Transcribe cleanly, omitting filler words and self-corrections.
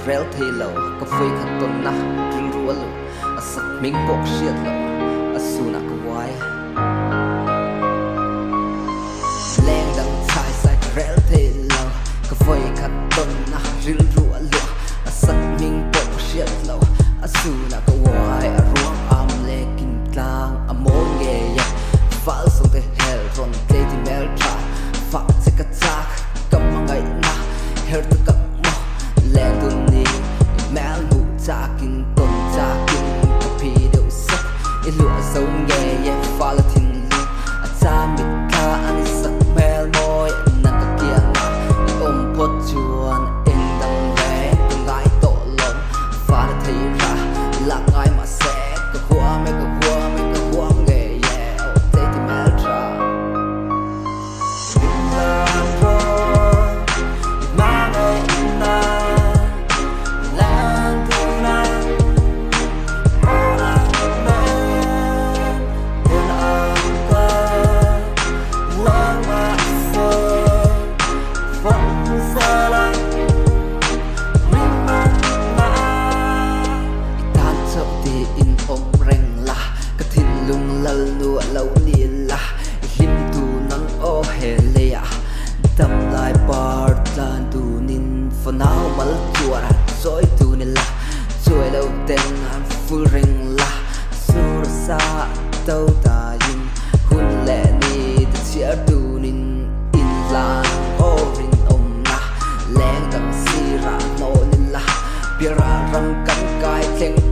rel thi lo ka foi khan ton na ring ru lo asak ming pok shiat lo asuna ka wai leng dang chai sai rel thi lo ka foi khan ton na ring ru lo asak ming pok shiat lo asuna ka wai aruang am lekin tlang amol nge ya fal song te hel ron play di mel tra fa se ka tak kam mangai na her to ka mo leng dun ni mel bu takin ton takin ka pi do sak ilu so nge ya fal tin lu ata mit ka ani sak mel moy na ka kia na om pot chuan eng dang ve ngai to lom fa thai ra la ngai ma se ka hua me ka hua nge ya o te ti mel tra lua lâu li la lim tu nang o helia dam lai bar tan tu nin for now mal chuara soi tu ni la soi lâu ten am full ring la sur sa tau ta yin hun le ni de chia tu nin in la o rin om na leng dang si ra no ni la pira ram kan kai thleng